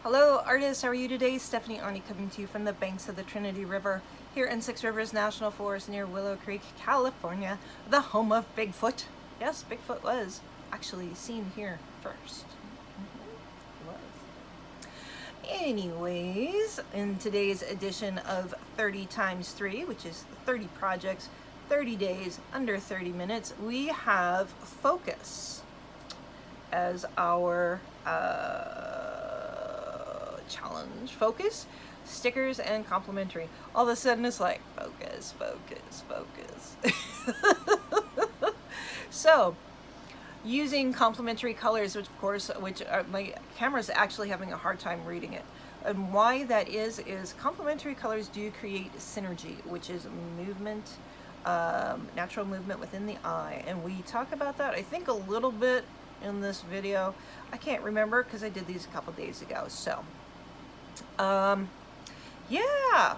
Hello artists, how are you today? Stephanie Arnie coming to you from the banks of the Trinity River here in Six Rivers National Forest near Willow Creek, California, the home of Bigfoot. Yes, Bigfoot was actually seen here first. It was. Anyways, in today's edition of 30 times 3, which is 30 projects, 30 days, under 30 minutes, we have focus as our challenge. Focus, stickers, and complementary. All of a sudden it's like focus, focus, focus. So using complementary colors, my camera's actually having a hard time reading it. And why that is complementary colors do create synergy, which is movement, natural movement within the eye. And we talk about that, I think, a little bit in this video. I can't remember because I did these a couple days ago. So yeah,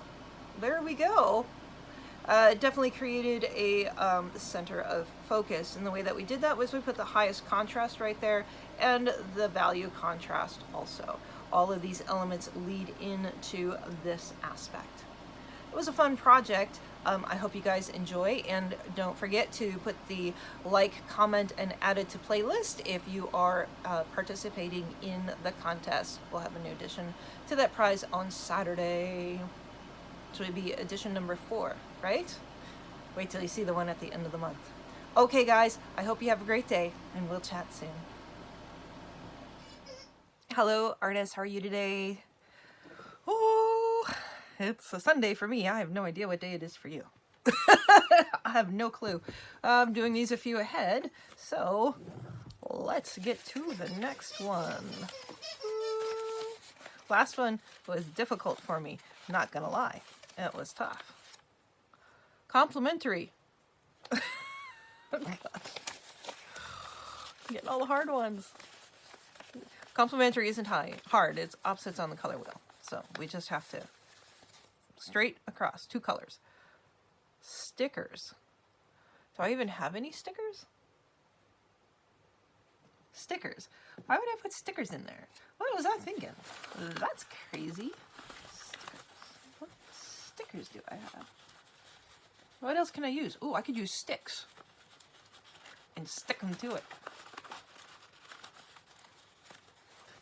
there we go. Definitely created a center of focus, and the way that we did that was we put the highest contrast right there and the value contrast also. All of these elements lead into this aspect. It was a fun project. I hope you guys enjoy, and don't forget to put the like, comment, and add it to playlist if you are participating in the contest. We'll have a new addition to that prize on Saturday. So it'd be edition number 4, right? Wait till you see the one at the end of the month. Okay guys, I hope you have a great day, and we'll chat soon. Hello artists, how are you today? Oh, it's a Sunday for me. I have no idea what day it is for you. I have no clue. I'm doing these a few ahead, so let's get to the next one. Last one was difficult for me, not gonna lie. It was tough. Complementary. Oh, gosh. I'm getting all the hard ones. Complementary isn't hard, it's opposites on the color wheel. So we just have to straight across, 2 colors. Stickers. Do I even have any stickers? Stickers. Why would I put stickers in there? What was I thinking? That's crazy. Stickers. What stickers do I have? What else can I use? Oh, I could use sticks and stick them to it.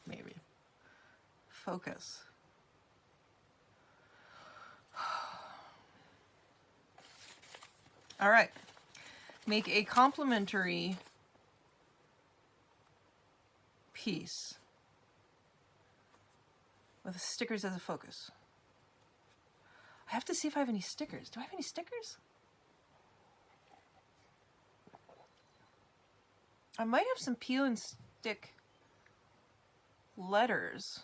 Maybe. Focus. All right. Make a complementary piece with stickers as a focus. I have to see if I have any stickers. Do I have any stickers? I might have some peel and stick letters.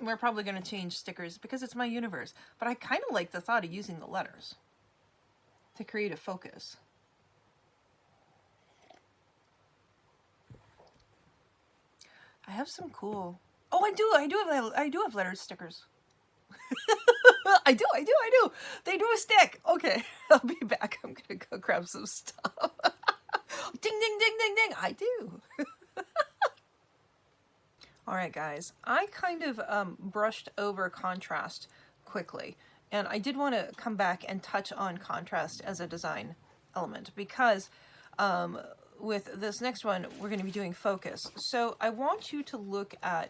We're probably going to change stickers because it's my universe, but I kind of like the thought of using the letters to create a focus. I have some cool. Oh, I do have letter stickers. I do. They do a stick. Okay, I'll be back. I'm gonna go grab some stuff. Ding, ding, ding, ding, ding. I do. All right, guys. I kind of brushed over contrast quickly, and I did want to come back and touch on contrast as a design element because with this next one, we're going to be doing focus. So I want you to look at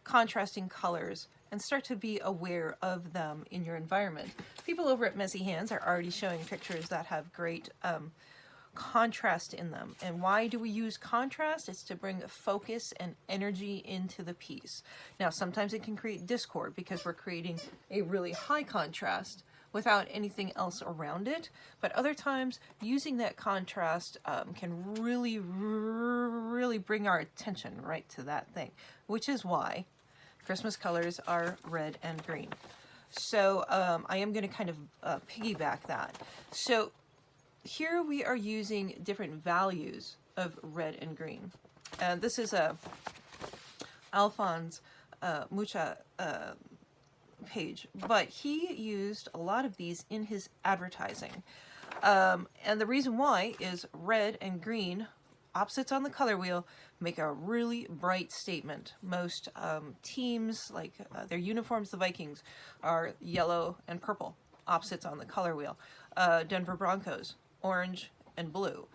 contrasting colors and start to be aware of them in your environment. People over at Messy Hands are already showing pictures that have great contrast in them. And why do we use contrast? It's to bring focus and energy into the piece. Now, sometimes it can create discord because we're creating a really high contrast without anything else around it. But other times, using that contrast can really, really bring our attention right to that thing, which is why Christmas colors are red and green. So I am going to kind of piggyback that. So here we are using different values of red and green. And this is a Alphonse Mucha page, but he used a lot of these in his advertising. And the reason why is red and green, opposites on the color wheel, make a really bright statement. Most teams, like their uniforms, the Vikings, are yellow and purple, opposites on the color wheel. Denver Broncos, orange and blue.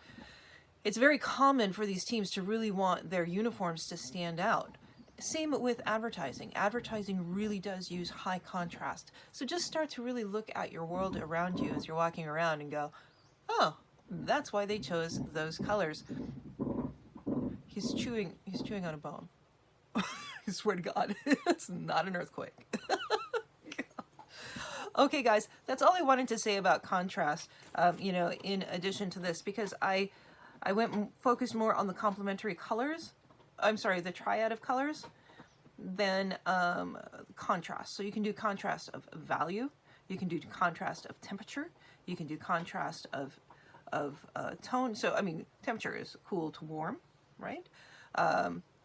It's very common for these teams to really want their uniforms to stand out. Same with advertising. Advertising really does use high contrast. So just start to really look at your world around you as you're walking around and go, oh, that's why they chose those colors. He's chewing on a bone. I swear to God, it's not an earthquake. Okay, guys, that's all I wanted to say about contrast, you know, in addition to this, because I went and focused more on the complementary colors. I'm sorry, the triad of colors than contrast. So you can do contrast of value, you can do contrast of temperature, you can do contrast of tone. So, I mean, temperature is cool to warm, right?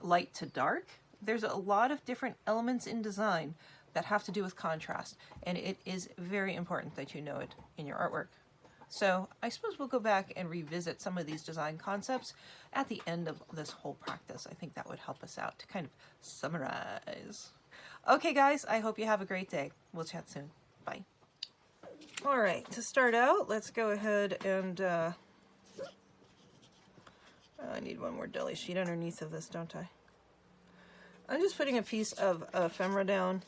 Light to dark. There's a lot of different elements in design that have to do with contrast, and it is very important that you know it in your artwork. So I suppose we'll go back and revisit some of these design concepts at the end of this whole practice. I think that would help us out to kind of summarize. Okay, guys, I hope you have a great day. We'll chat soon. Bye. All right, to start out, let's go ahead and I need one more deli sheet underneath of this, don't I? I'm just putting a piece of ephemera down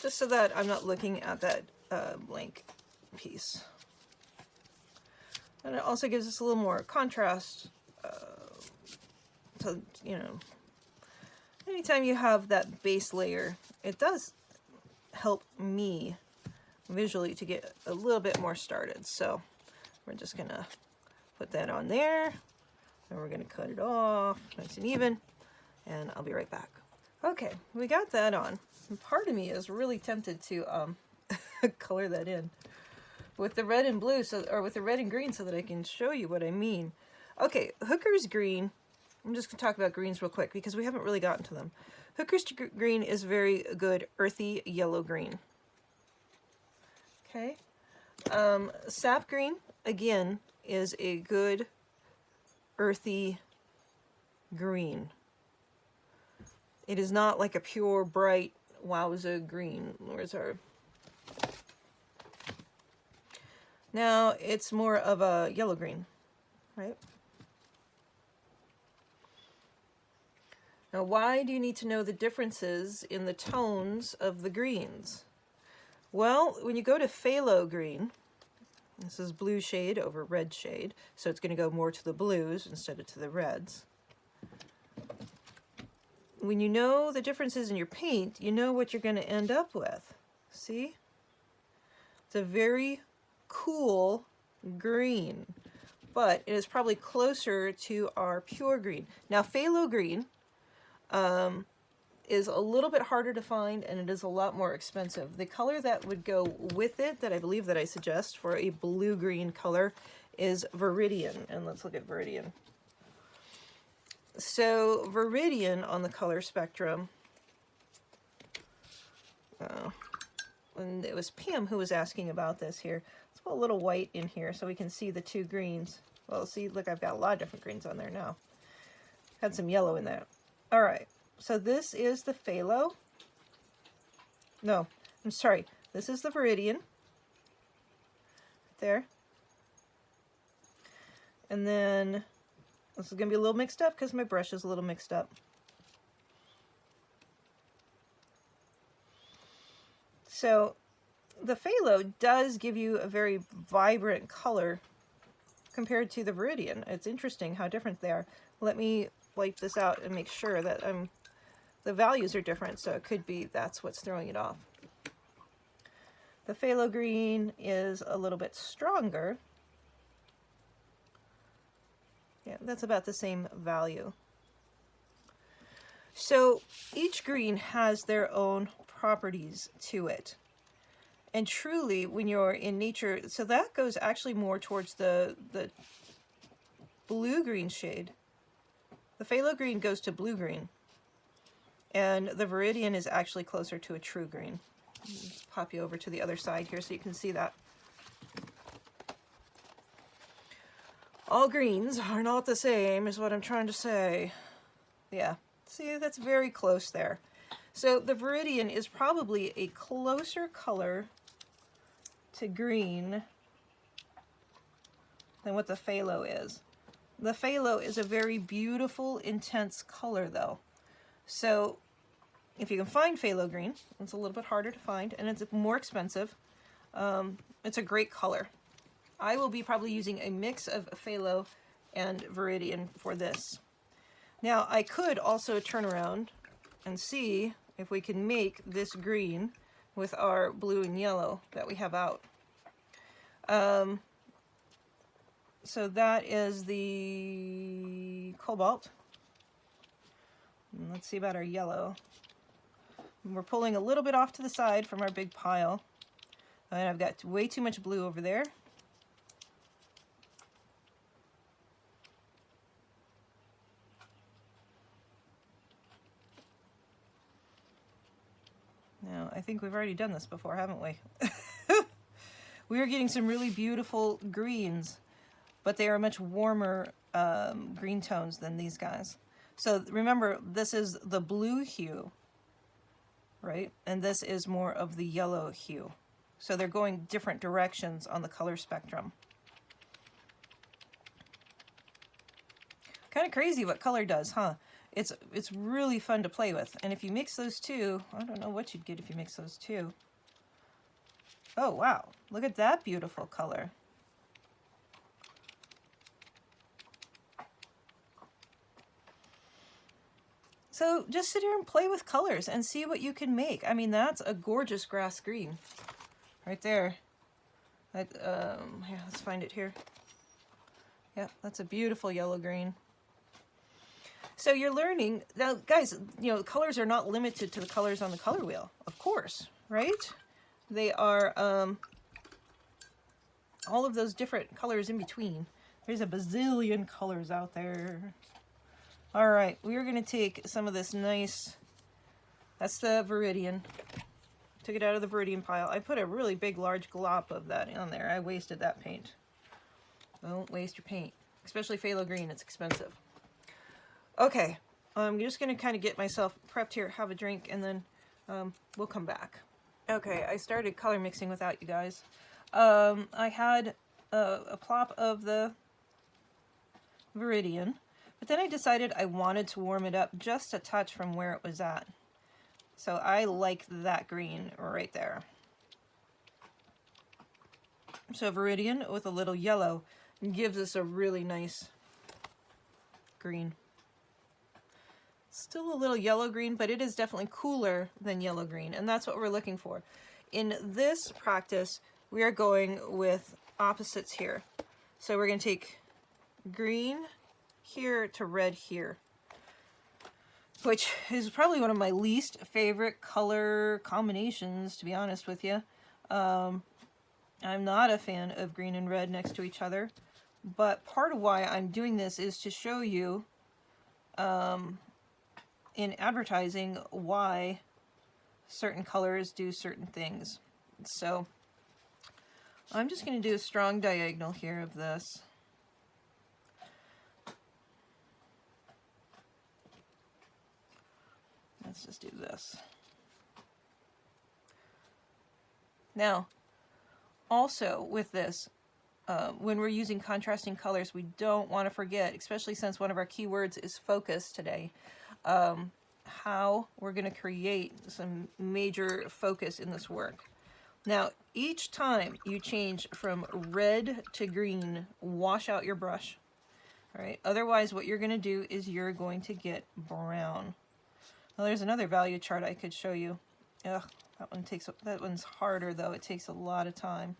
just so that I'm not looking at that blank piece. And it also gives us a little more contrast. So, you know, anytime you have that base layer, it does help me visually to get a little bit more started. So we're just gonna put that on there, and we're gonna cut it off nice and even, and I'll be right back. Okay, we got that on. And part of me is really tempted to color that in with the red and blue, or with the red and green, so that I can show you what I mean. Okay, Hooker's green. I'm just gonna talk about greens real quick because we haven't really gotten to them. Hooker's green is very good, earthy yellow green. Okay, sap green again is a good earthy green. It is not like a pure bright wowza green. Where's our... Now it's more of a yellow green, right? Now, why do you need to know the differences in the tones of the greens? Well, when you go to phthalo green, this is blue shade over red shade, so it's going to go more to the blues instead of to the reds. When you know the differences in your paint, you know what you're going to end up with. See? It's a very cool green, but it is probably closer to our pure green. Now, phthalo green is a little bit harder to find, and it is a lot more expensive. The color that would go with it, that I believe that I suggest for a blue-green color, is Viridian. And let's look at Viridian. So Viridian on the color spectrum, and it was Pam who was asking about this here. Let's put a little white in here so we can see the two greens. Well, see, look, I've got a lot of different greens on there now. Had some yellow in there. All right, so this is the phthalo. No, I'm sorry. This is the Viridian. There. And then this is going to be a little mixed up because my brush is a little mixed up. So the phthalo does give you a very vibrant color compared to the Viridian. It's interesting how different they are. Let me wipe this out and make sure that the values are different, so it could be that's what's throwing it off. The phthalo green is a little bit stronger. Yeah, that's about the same value. So each green has their own properties to it. And truly, when you're in nature, so that goes actually more towards the blue-green shade. The phthalo green goes to blue-green. And the Viridian is actually closer to a true green. Let's pop you over to the other side here so you can see that. All greens are not the same is what I'm trying to say. Yeah, see, that's very close there. So the Viridian is probably a closer color to green than what the phthalo is. The phthalo is a very beautiful, intense color though. So if you can find phthalo green, it's a little bit harder to find and it's more expensive. It's a great color. I will be probably using a mix of phthalo and Viridian for this. Now I could also turn around and see if we can make this green with our blue and yellow that we have out. So that is the cobalt. And let's see about our yellow. We're pulling a little bit off to the side from our big pile. And I've got way too much blue over there. Now, I think we've already done this before, haven't we? We are getting some really beautiful greens, but they are much warmer green tones than these guys. So remember, this is the blue hue, right? And this is more of the yellow hue. So they're going different directions on the color spectrum. Kind of crazy what color does, huh? It's really fun to play with. And if you mix those two, I don't know what you'd get if you mix those two. Oh, wow. Look at that beautiful color. So just sit here and play with colors and see what you can make. I mean, that's a gorgeous grass green right there. Here, let's find it here. Yeah, that's a beautiful yellow green. So you're learning now, guys, you know, colors are not limited to the colors on the color wheel, of course, right? They are all of those different colors in between. There's a bazillion colors out there. All right, we are going to take some of this nice, that's the Viridian. Took it out of the Viridian pile. I put a really big, large glop of that on there. I wasted that paint. Don't waste your paint, especially phthalo green. It's expensive. Okay, I'm just going to kind of get myself prepped here, have a drink, and then we'll come back. Okay, I started color mixing without you guys. I had a plop of the Viridian. But then I decided I wanted to warm it up just a touch from where it was at. So I like that green right there. So Viridian with a little yellow gives us a really nice green. Still a little yellow green, but it is definitely cooler than yellow green, and that's what we're looking for. In this practice, we are going with opposites here. So we're going to take green here to red here, which is probably one of my least favorite color combinations, to be honest with you. I'm not a fan of green and red next to each other, but part of why I'm doing this is to show you in advertising why certain colors do certain things. So I'm just going to do a strong diagonal here of this. Let's just do this. Now, also with this, when we're using contrasting colors, we don't want to forget, especially since one of our keywords is focus today, how we're going to create some major focus in this work. Now, each time you change from red to green, wash out your brush. All right. Otherwise, what you're going to do is you're going to get brown. Well, there's another value chart I could show you. Ugh, that one's harder though. It takes a lot of time.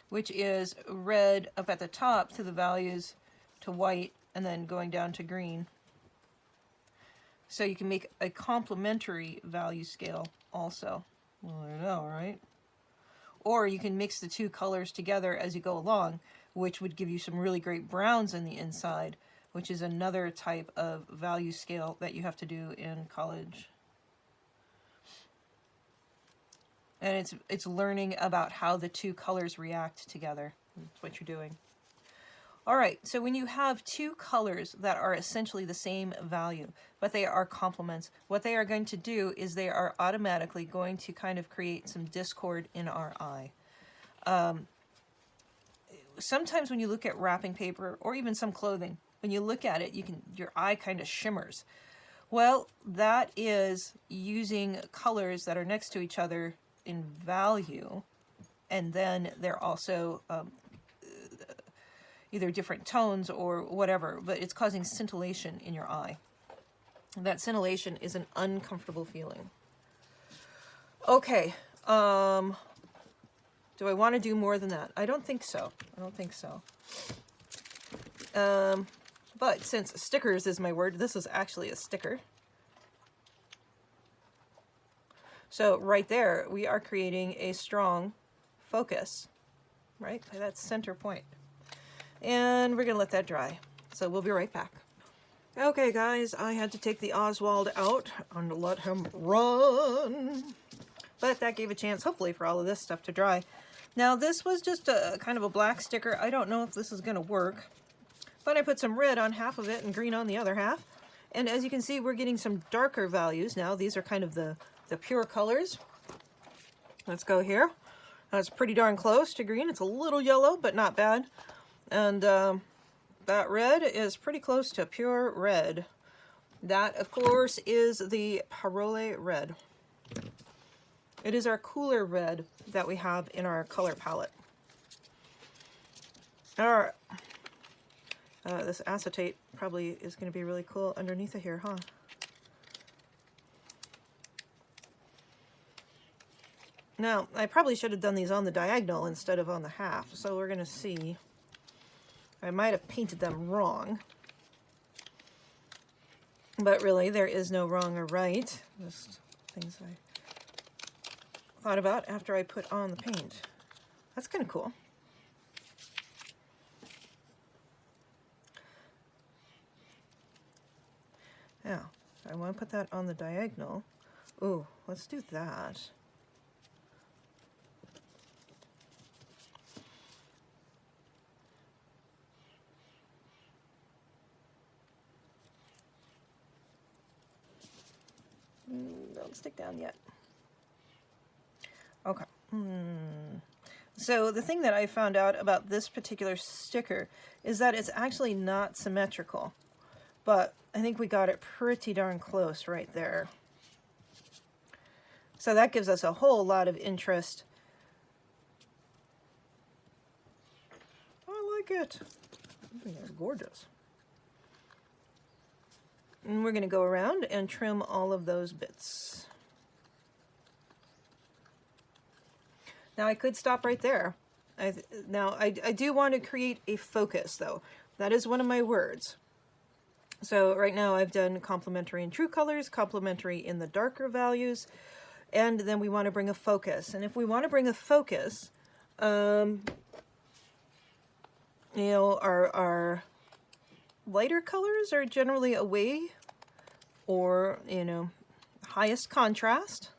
Which is red up at the top to the values to white and then going down to green. So you can make a complementary value scale also. Well, I know, right? Or you can mix the two colors together as you go along, which would give you some really great browns on the inside. which is another type of value scale that you have to do in college. And it's learning about how the two colors react together. That's what you're doing. All right, so when you have two colors that are essentially the same value, but they are complements, what they are going to do is they are automatically going to kind of create some discord in our eye. Sometimes when you look at wrapping paper or even some clothing, when you look at it, your eye kind of shimmers. Well, that is using colors that are next to each other in value, and then they're also either different tones or whatever, but it's causing scintillation in your eye. That scintillation is an uncomfortable feeling. Okay, do I want to do more than that? I don't think so. But since stickers is my word, this is actually a sticker. So right there, we are creating a strong focus, right? By that center point. And we're gonna let that dry. So we'll be right back. Okay guys, I had to take the Oswald out and let him run. But that gave a chance, hopefully, for all of this stuff to dry. Now this was just a kind of a black sticker. I don't know if this is gonna work, but I put some red on half of it and green on the other half. And as you can see, we're getting some darker values now. These are kind of the pure colors. Let's go here. That's pretty darn close to green. It's a little yellow, but not bad. And that red is pretty close to pure red. That, of course, is the Parole red. It is our cooler red that we have in our color palette. All right. This acetate probably is going to be really cool underneath of here, huh? Now, I probably should have done these on the diagonal instead of on the half, so we're going to see. I might have painted them wrong. But really, there is no wrong or right. Just things I thought about after I put on the paint. That's kind of cool. Now, I want to put that on the diagonal. Ooh, let's do that. Don't stick down yet. Okay. So the thing that I found out about this particular sticker is that it's actually not symmetrical, but I think we got it pretty darn close right there. So that gives us a whole lot of interest. I like it. I think it's gorgeous. And we're going to go around and trim all of those bits. Now I could stop right there. I do want to create a focus though. That is one of my words. So right now I've done complementary in true colors, complementary in the darker values, and then we want to bring a focus. And if we want to bring a focus, you know, our lighter colors are generally away, or, you know, highest contrast,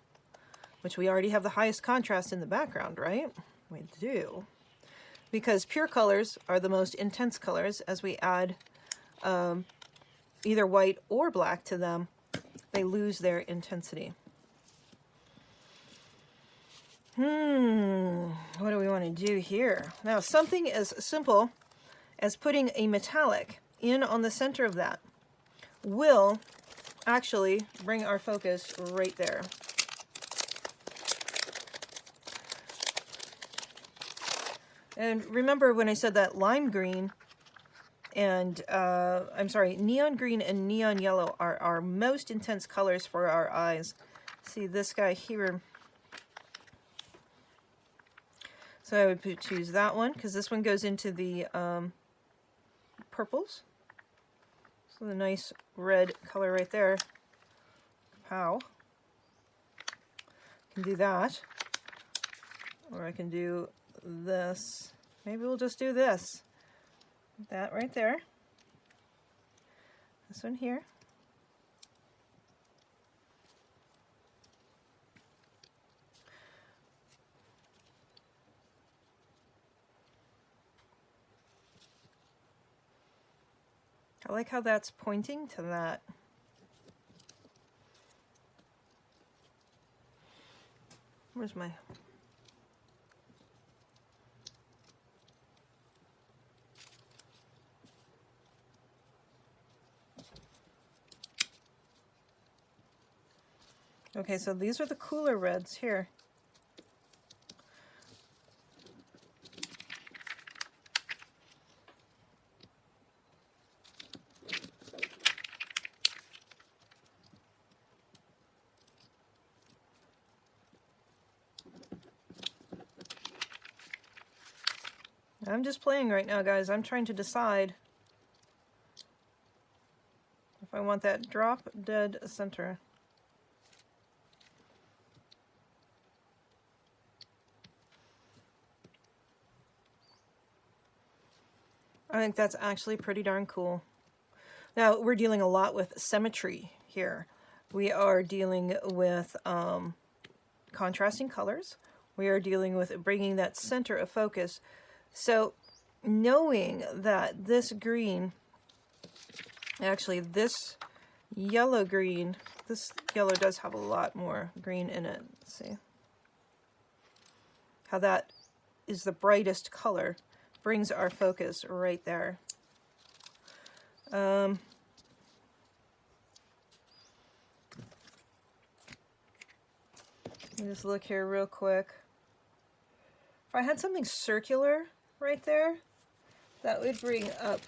which we already have the highest contrast in the background, right? We do. Because pure colors are the most intense colors. As we add either white or black to them, they lose their intensity. What do we want to do here? Now, something as simple as putting a metallic in on the center of that will actually bring our focus right there. And remember when I said that lime green and, I'm sorry, neon green and neon yellow are our most intense colors for our eyes. See this guy here. So I would choose that one because this one goes into the purples. So the nice red color right there. Pow. I can do that. Or I can do this. Maybe we'll just do this. That right there. This one here. I like how that's pointing to that. Where's my... Okay, so these are the cooler reds here. I'm just playing right now, guys. I'm trying to decide if I want that drop dead center. I think that's actually pretty darn cool. Now, we're dealing a lot with symmetry here. We are dealing with contrasting colors. We are dealing with bringing that center of focus. So knowing that this green, actually this yellow green, this yellow does have a lot more green in it. Let's see how that is the brightest color, brings our focus right there. Let me just look here real quick. If I had something circular right there, that would bring up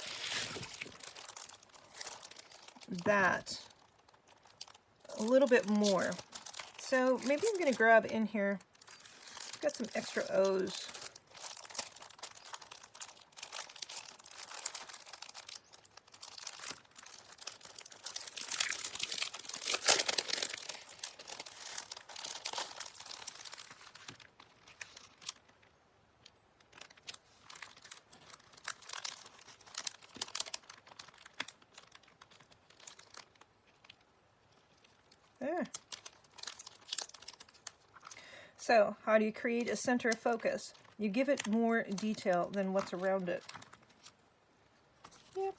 that a little bit more. So maybe I'm going to grab in here, got some extra O's. There. So, how do you create a center of focus? You give it more detail than what's around it. Yep.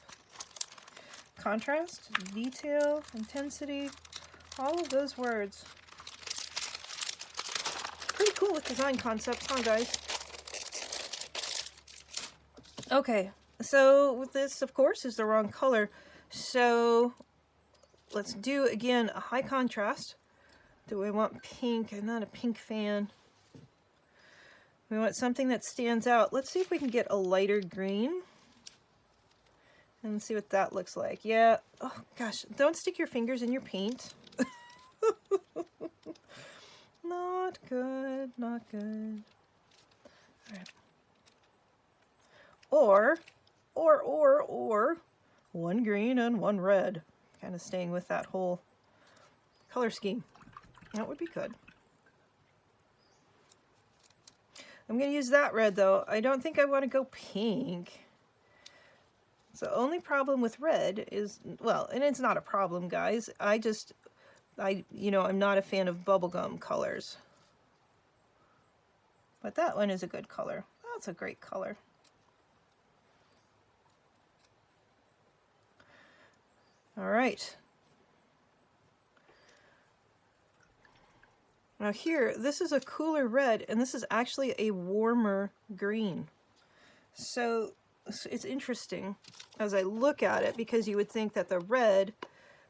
Contrast, detail, intensity, all of those words. Pretty cool with design concepts, huh, guys? Okay, so this, of course, is the wrong color. So let's do, again, a high contrast. Do we want pink? I'm not a pink fan. We want something that stands out. Let's see if we can get a lighter green. And see what that looks like. Yeah. Oh, gosh. Don't stick your fingers in your paint. Not good. Not good. All right. Or one green and one red. Kind of staying with that whole color scheme. That would be good. I'm going to use that red, though. I don't think I want to go pink. So the only problem with red is, well, and it's not a problem, guys. You know, I'm not a fan of bubblegum colors. But that one is a good color. That's a great color. All right. Now here, this is a cooler red, and this is actually a warmer green. So it's interesting as I look at it, because you would think that the red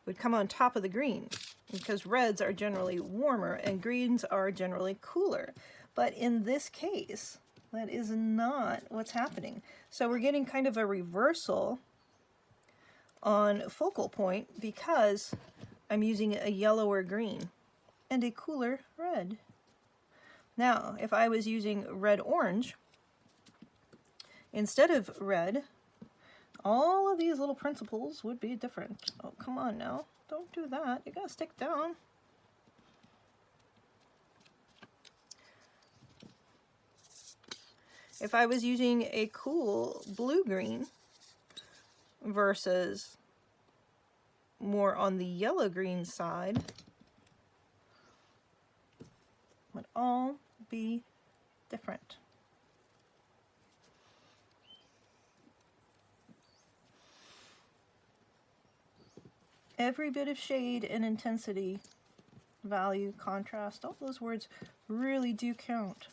would come on top of the green, because reds are generally warmer and greens are generally cooler. But in this case, that is not what's happening. So we're getting kind of a reversal on focal point because I'm using a yellower green and a cooler red. Now, if I was using red-orange instead of red, all of these little principles would be different. Oh, come on now. Don't do that. You gotta stick down. If I was using a cool blue-green versus more on the yellow-green side would all be different. Every bit of shade and intensity, value, contrast, all those words really do count.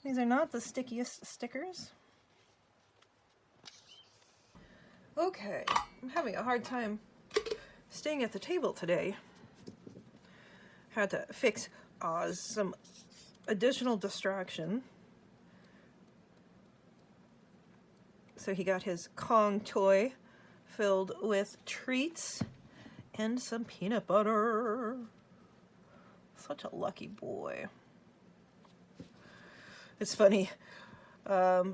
These are not the stickiest stickers. Okay, I'm having a hard time staying at the table today. Had to fix some additional distraction. So he got his Kong toy filled with treats and some peanut butter. Such a lucky boy. It's funny.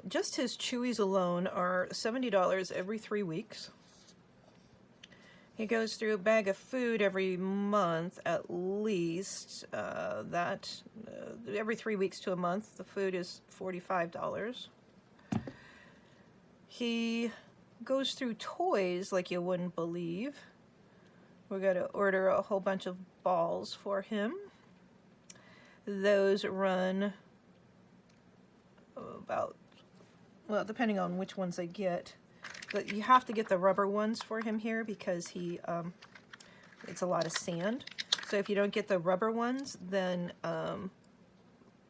Just his Chewies alone are $70 every 3 weeks. He goes through a bag of food every month at least. Every 3 weeks to a month, the food is $45. He goes through toys like you wouldn't believe. We're going to order a whole bunch of balls for him. Those run about, well, depending on which ones I get. But you have to get the rubber ones for him here because it's a lot of sand. So if you don't get the rubber ones, then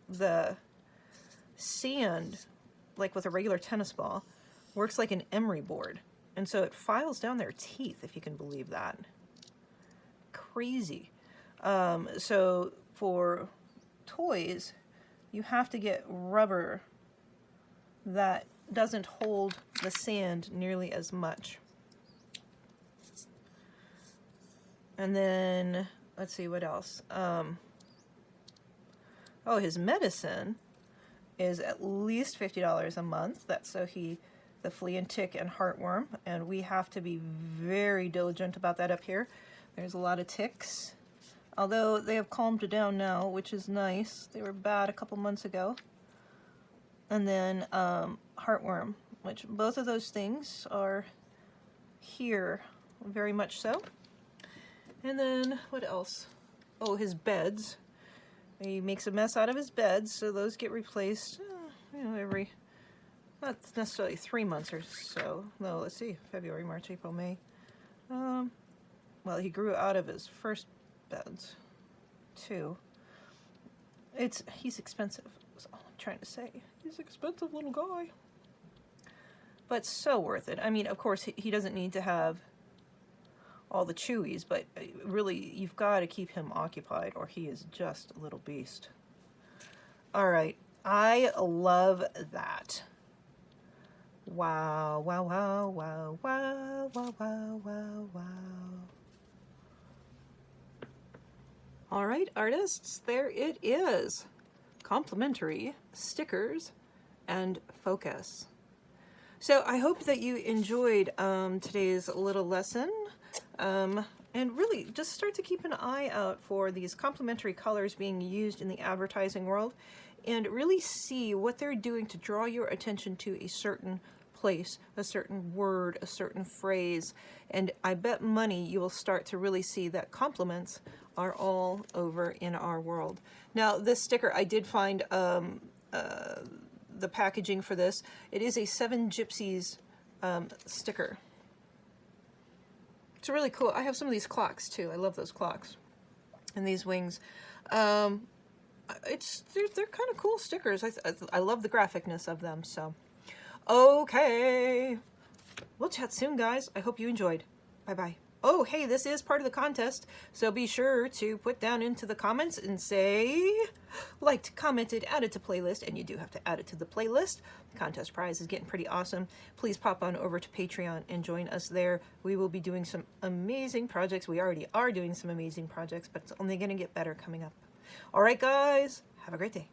the sand, like with a regular tennis ball, works like an emery board. And so it files down their teeth, if you can believe that. Crazy. So for toys, you have to get rubber that doesn't hold the sand nearly as much. And then, let's see what else. Oh, his medicine is at least $50 a month. That's so the flea and tick and heartworm, and we have to be very diligent about that up here. There's a lot of ticks, although they have calmed down now, which is nice. They were bad a couple months ago. And then heartworm, which both of those things are here, very much so. And then what else? Oh, his beds. He makes a mess out of his beds, so those get replaced, every, not necessarily 3 months or so. No, let's see, February, March, April, May. Well, he grew out of his first beds, too. He's expensive, is all I'm trying to say. He's an expensive little guy. But so worth it. I mean, of course, he doesn't need to have all the Chewies, but really, you've got to keep him occupied, or he is just a little beast. All right, I love that. Wow, wow, wow, wow, wow, wow, wow, wow, wow. All right, artists, there it is. Complementary stickers and focus. So I hope that you enjoyed today's little lesson. And really just start to keep an eye out for these complementary colors being used in the advertising world, and really see what they're doing to draw your attention to a certain place, a certain word, a certain phrase. And I bet money you will start to really see that compliments are all over in our world. Now, this sticker, I did find the packaging for this. It is a 7 Gypsies sticker. It's really cool. I have some of these clocks too. I love those clocks and these wings. They're kind of cool stickers. I love the graphicness of them. So, okay, we'll chat soon, guys. I hope you enjoyed. Bye bye. Oh, hey, this is part of the contest, so be sure to put down into the comments and say liked, commented, added to playlist, and you do have to add it to the playlist. The contest prize is getting pretty awesome. Please pop on over to Patreon and join us there. We will be doing some amazing projects. We already are doing some amazing projects, but it's only going to get better coming up. All right, guys, have a great day.